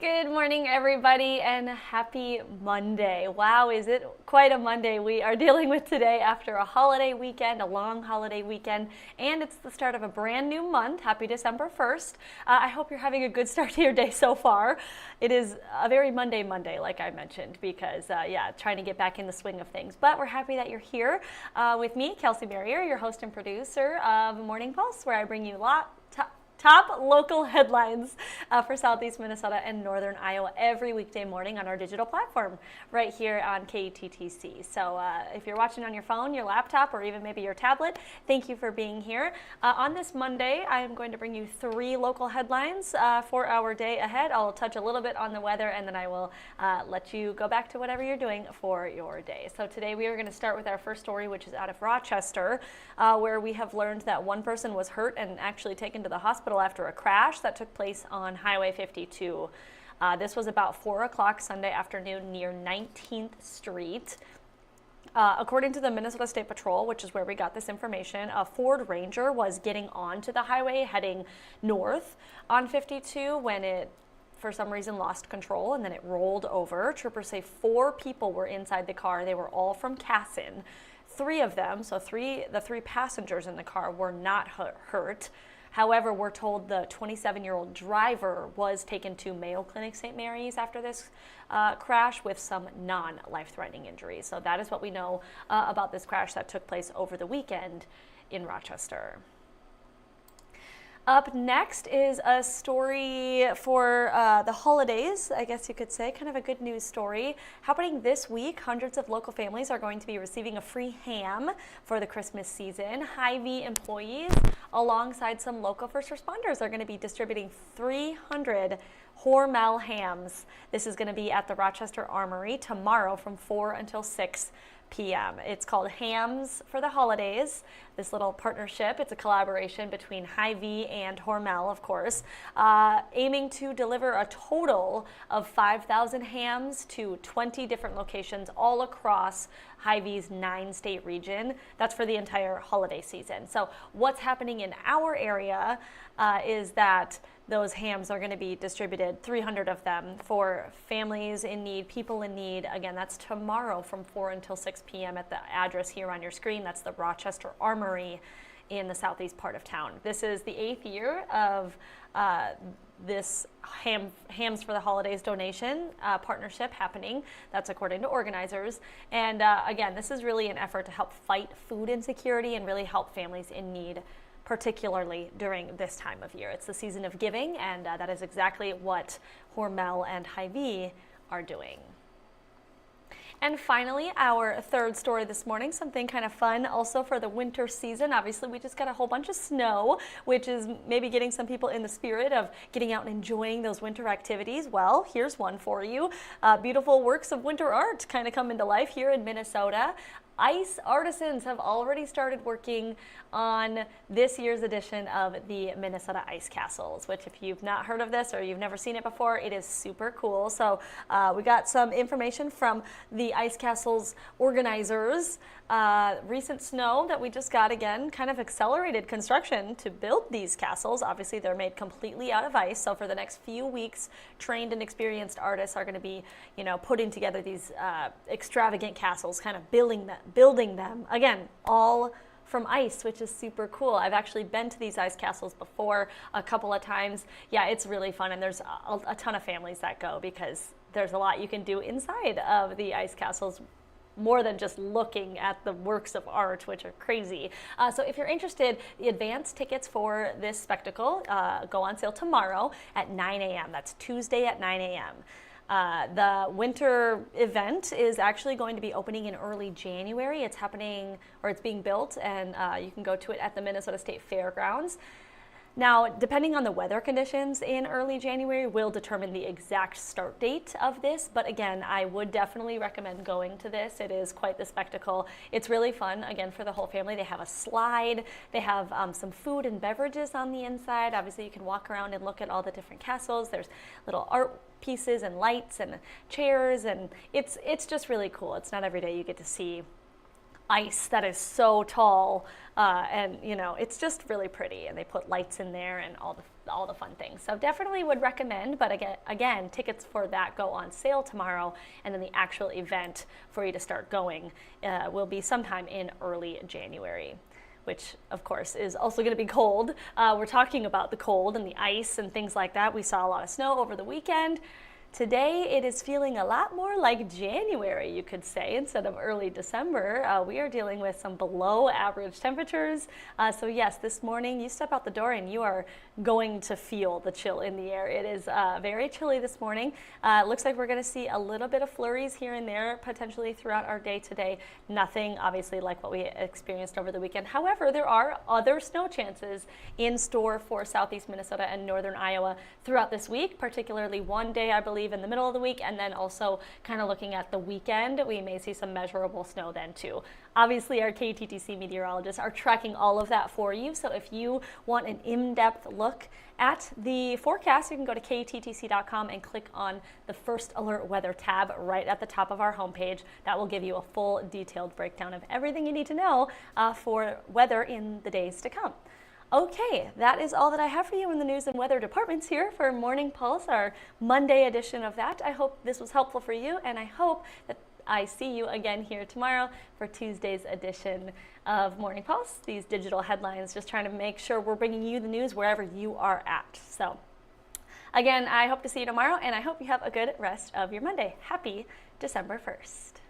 Good morning, everybody, and happy Monday. Wow, is it quite a Monday we are dealing with today after a holiday weekend, a long holiday weekend, and it's the start of a brand new month. Happy December 1st. I hope you're having a good start to your day so far. It is a very Monday, like I mentioned, because, trying to get back in the swing of things. But we're happy that you're here with me, Kelsey Marier, your host and producer of Morning Pulse, where I bring you top local headlines for Southeast Minnesota and Northern Iowa every weekday morning on our digital platform right here on KTTC. So if you're watching on your phone, your laptop, or even maybe your tablet, thank you for being here. On this Monday, I am going to bring you 3 local headlines for our day ahead. I'll touch a little bit on the weather, and then I will let you go back to whatever you're doing for your day. So today we are going to start with our first story, which is out of Rochester, where we have learned that one person was hurt and actually taken to the hospital after a crash that took place on Highway 52. This was about 4 o'clock Sunday afternoon near 19th Street. According to the Minnesota State Patrol, which is where we got this information, a Ford Ranger was getting onto the highway heading north on 52 when it for some reason lost control and then it rolled over. Troopers say 4 people were inside the car. They were all from Casson. 3 of them, the 3 passengers in the car, were not hurt. However, we're told the 27-year-old driver was taken to Mayo Clinic St. Mary's after this crash with some non-life-threatening injuries. So that is what we know about this crash that took place over the weekend in Rochester. Up next is a story for the holidays, I guess you could say, kind of a good news story. Happening this week, hundreds of local families are going to be receiving a free ham for the Christmas season. Hy-Vee employees, alongside some local first responders, are going to be distributing 300 Hormel hams. This is going to be at the Rochester Armory tomorrow from 4 until 6 p.m. It's called Hams for the Holidays, this little partnership. It's a collaboration between Hy-Vee and Hormel, of course, aiming to deliver a total of 5,000 hams to 20 different locations all across Hy-Vee's 9-state region. That's for the entire holiday season. So what's happening in our area is that those hams are going to be distributed, 300 of them, for families in need, people in need. Again, that's tomorrow from 4 until 6 p.m. at the address here on your screen. That's the Rochester Armory in the southeast part of town. This is the 8th year of this Hams for the Holidays donation partnership happening. That's according to organizers. And again, this is really an effort to help fight food insecurity and really help families in need, particularly during this time of year. It's the season of giving, and that is exactly what Hormel and Hy-Vee are doing. And finally, our third story this morning, something kind of fun also for the winter season. Obviously, we just got a whole bunch of snow, which is maybe getting some people in the spirit of getting out and enjoying those winter activities. Well, here's one for you. Beautiful works of winter art kind of come into life here in Minnesota. Ice artisans have already started working on this year's edition of the Minnesota Ice Castles, which if you've not heard of this or you've never seen it before, it is super cool. So we got some information from the Ice Castles organizers. Recent snow that we just got, again, kind of accelerated construction to build these castles. Obviously, they're made completely out of ice. So for the next few weeks, trained and experienced artists are going to be, putting together these extravagant castles, kind of building them, again, all from ice, which is super cool. I've actually been to these ice castles before a couple of times. Yeah, it's really fun, and there's a ton of families that go because there's a lot you can do inside of the ice castles, more than just looking at the works of art, which are crazy. So if you're interested, the advance tickets for this spectacle go on sale tomorrow at 9 a.m. That's Tuesday at 9 a.m. The winter event is actually going to be opening in early January. It's happening, or it's being built, and you can go to it at the Minnesota State Fairgrounds. Now, depending on the weather conditions in early January will determine the exact start date of this, but again, I would definitely recommend going to this. It is quite the spectacle. It's really fun, again, for the whole family. They have a slide, they have some food and beverages on the inside. Obviously, you can walk around and look at all the different castles. There's little art pieces and lights and chairs, and it's just really cool. It's not every day you get to see ice that is so tall, and it's just really pretty, and they put lights in there and all the fun things. So definitely would recommend, but again, tickets for that go on sale tomorrow, and then the actual event for you to start going will be sometime in early January, which of course is also going to be cold. We're talking about the cold and the ice and things like that. We saw a lot of snow over the weekend. Today it is feeling a lot more like January, you could say, instead of early December. We are dealing with some below average temperatures. So yes, this morning you step out the door and you are going to feel the chill in the air. It is very chilly this morning. Looks like we're going to see a little bit of flurries here and there potentially throughout our day today. Nothing obviously like what we experienced over the weekend. However, there are other snow chances in store for southeast Minnesota and northern Iowa throughout this week, particularly one day, I believe, in the middle of the week, and then also kind of looking at the weekend, we may see some measurable snow then too. Obviously, our KTTC meteorologists are tracking all of that for you, so if you want an in-depth look at the forecast, you can go to kttc.com and click on the First Alert Weather tab right at the top of our homepage. That will give you a full detailed breakdown of everything you need to know for weather in the days to come. Okay, that is all that I have for you in the news and weather departments here for Morning Pulse, our Monday edition of that. I hope this was helpful for you, and I hope that I see you again here tomorrow for Tuesday's edition of Morning Pulse. These digital headlines, just trying to make sure we're bringing you the news wherever you are at. So again, I hope to see you tomorrow, and I hope you have a good rest of your Monday. Happy December 1st.